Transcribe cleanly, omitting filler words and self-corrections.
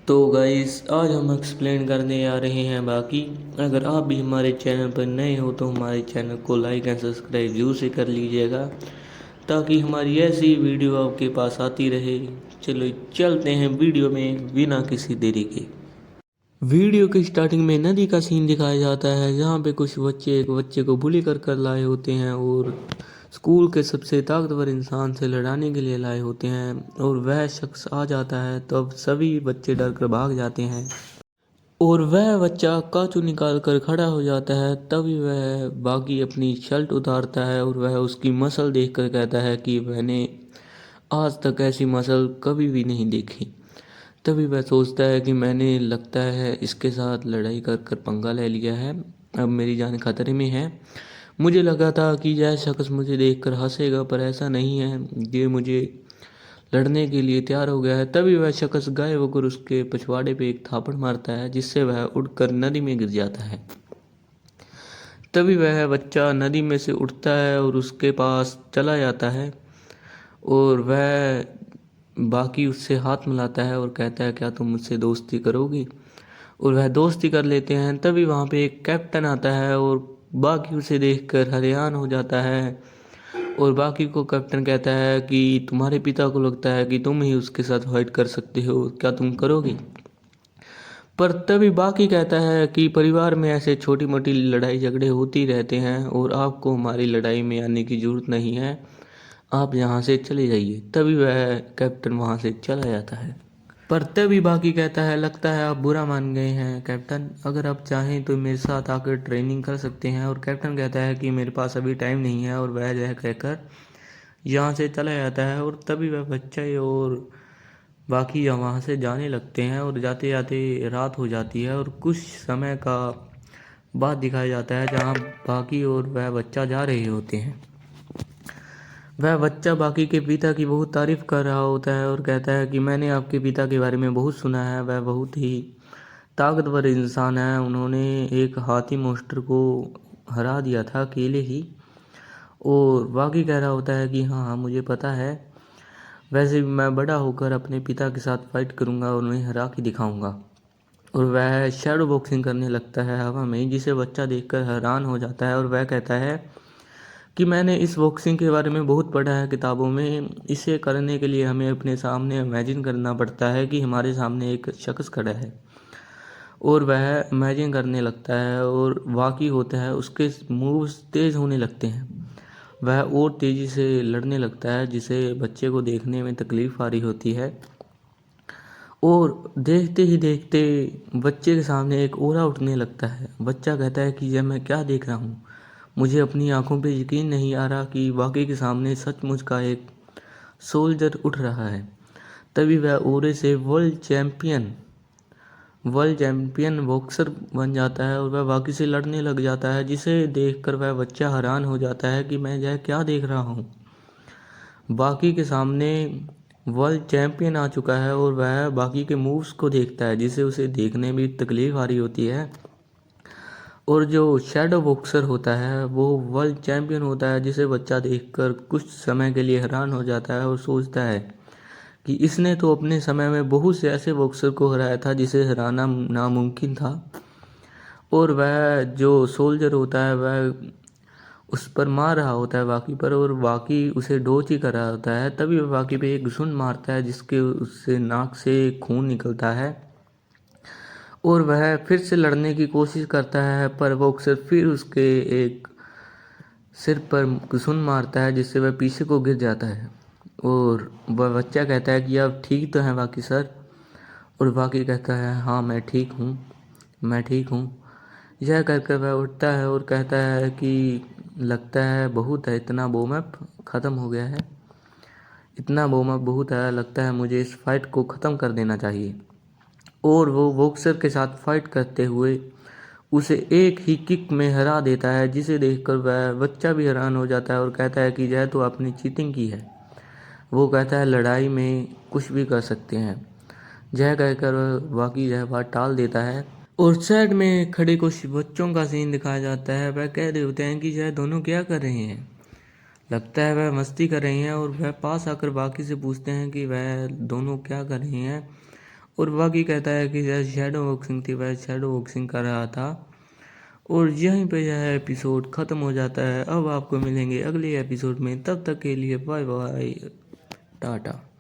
तो गाइस आज हम एक्सप्लेन करने आ रहे हैं बाकी। अगर आप भी हमारे चैनल पर नए हो तो हमारे चैनल को लाइक एंड सब्सक्राइब जरूर से कर लीजिएगा ताकि हमारी ऐसी वीडियो आपके पास आती रहे। चलो चलते हैं वीडियो में बिना किसी देरी के। वीडियो की स्टार्टिंग में नदी का सीन दिखाया जाता है जहाँ पे कुछ बच्चे एक बच्चे को बुली कर लाए होते हैं और स्कूल के सबसे ताकतवर इंसान से लड़ाने के लिए लाए होते हैं और वह शख्स आ जाता है तब सभी बच्चे डर कर भाग जाते हैं और वह बच्चा काचू निकाल कर खड़ा हो जाता है। तभी वह बाकी अपनी शर्ट उतारता है और वह उसकी मसल देखकर कहता है कि मैंने आज तक ऐसी मसल कभी भी नहीं देखी। तभी वह सोचता है कि मैंने लगता है इसके साथ लड़ाई कर कर पंगा ले लिया है, अब मेरी जान खतरे में है। मुझे लगा था कि यह शख्स मुझे देखकर हंसेगा पर ऐसा नहीं है, ये मुझे लड़ने के लिए तैयार हो गया है। तभी वह शख्स गायब होकर उसके पिछवाड़े पे एक थापड़ मारता है जिससे वह उड़कर नदी में गिर जाता है। तभी वह बच्चा नदी में से उठता है और उसके पास चला जाता है और वह बाकी उससे हाथ मिलाता है और कहता है क्या तुम मुझसे दोस्ती करोगी, और वह दोस्ती कर लेते हैं। तभी वहाँ पे एक कैप्टन आता है और बाकी उसे देखकर हैरान हो जाता है और बाकी को कैप्टन कहता है कि तुम्हारे पिता को लगता है कि तुम ही उसके साथ फाइट कर सकते हो, क्या तुम करोगी। पर तभी बाकी कहता है कि परिवार में ऐसे छोटी मोटी लड़ाई झगड़े होती रहते हैं और आपको हमारी लड़ाई में आने की ज़रूरत नहीं है, आप यहाँ से चले जाइए। तभी वह कैप्टन वहाँ से चला जाता है। पर तभी बाकी कहता है लगता है आप बुरा मान गए हैं कैप्टन, अगर आप चाहें तो मेरे साथ आकर ट्रेनिंग कर सकते हैं। और कैप्टन कहता है कि मेरे पास अभी टाइम नहीं है और वह यह कहकर यहाँ से चला जाता है। और तभी वह बच्चा और बाकी वहाँ से जाने लगते हैं और जाते जाते रात हो जाती है और कुछ समय का बाद दिखाया जाता है जहाँ बाकी और वह बच्चा जा रहे होते हैं। वह बच्चा बाकी के पिता की बहुत तारीफ कर रहा होता है और कहता है कि मैंने आपके पिता के बारे में बहुत सुना है, वह बहुत ही ताकतवर इंसान है, उन्होंने एक हाथी मॉन्स्टर को हरा दिया था अकेले ही। और बाकी कह रहा होता है कि हाँ हाँ मुझे पता है, वैसे भी मैं बड़ा होकर अपने पिता के साथ फाइट करूँगा और उन्हें हरा के दिखाऊँगा। और वह शैडो बॉक्सिंग करने लगता है हवा में, जिसे बच्चा देखकर हैरान हो जाता है और वह कहता है कि मैंने इस बॉक्सिंग के बारे में बहुत पढ़ा है किताबों में, इसे करने के लिए हमें अपने सामने इमेजिन करना पड़ता है कि हमारे सामने एक शख्स खड़ा है। और वह इमेजिन करने लगता है और वाकई होता है, उसके मूव्स तेज़ होने लगते हैं, वह और तेज़ी से लड़ने लगता है जिसे बच्चे को देखने में तकलीफ़ आ रही होती है। और देखते ही देखते बच्चे के सामने एक ओरा उठने लगता है। बच्चा कहता है कि यह मैं क्या देख रहा हूँ, मुझे अपनी आंखों पे यकीन नहीं आ रहा कि वाकई के सामने सचमुच का एक सोल्जर उठ रहा है। तभी वह ओरे से वर्ल्ड चैम्पियन बॉक्सर बन जाता है और वह बाकी से लड़ने लग जाता है, जिसे देखकर वह बच्चा हैरान हो जाता है कि मैं यह क्या देख रहा हूँ। बाकी के सामने वर्ल्ड चैम्पियन आ चुका है और वह बाकी के मूव्स को देखता है जिसे उसे देखने में तकलीफ आ रही होती है। और जो शैडो बॉक्सर होता है वो वर्ल्ड चैम्पियन होता है, जिसे बच्चा देखकर कुछ समय के लिए हैरान हो जाता है और सोचता है कि इसने तो अपने समय में बहुत से ऐसे बॉक्सर को हराया था जिसे हराना नामुमकिन था। और वह जो सोल्जर होता है वह उस पर मार रहा होता है बाकी पर, और बाकी उसे डोच ही कर रहा होता है। तभी वह बाकी पे एक घुसन मारता है जिसके उससे नाक से खून निकलता है और वह फिर से लड़ने की कोशिश करता है, पर वो अक्सर फिर उसके एक सिर पर घुसन मारता है जिससे वह पीछे को गिर जाता है। और वह बच्चा कहता है कि आप ठीक तो हैं बाकी सर, और बाकी कहता है हाँ मैं ठीक हूँ, मैं ठीक हूँ। यह कहकर वह उठता है और कहता है कि लगता है बहुत है, इतना बोम अप ख़त्म हो गया है, इतना बोम अप बहुत है, लगता है मुझे इस फाइट को ख़त्म कर देना चाहिए। और वो बॉक्सर के साथ फाइट करते हुए उसे एक ही किक में हरा देता है, जिसे देखकर वह बच्चा भी हैरान हो जाता है और कहता है कि यह तो आपने चीटिंग की है। वो कहता है लड़ाई में कुछ भी कर सकते हैं। यह कहकर वह बाकी यह बात टाल देता है और साइड में खड़े कुछ बच्चों का सीन दिखाया जाता है। वह कह रहे होते हैं कि यह दोनों क्या कर रहे हैं, लगता है वह मस्ती कर रहे हैं। और वह पास आकर बाकी से पूछते हैं कि वह दोनों क्या कर रहे हैं, और बाकी कहता है कि जैसे शैडो बॉक्सिंग थी वैसे शैडो बॉक्सिंग कर रहा था। और यहीं पे यह एपिसोड ख़त्म हो जाता है। अब आपको मिलेंगे अगले एपिसोड में, तब तक के लिए बाय बाय, टाटा।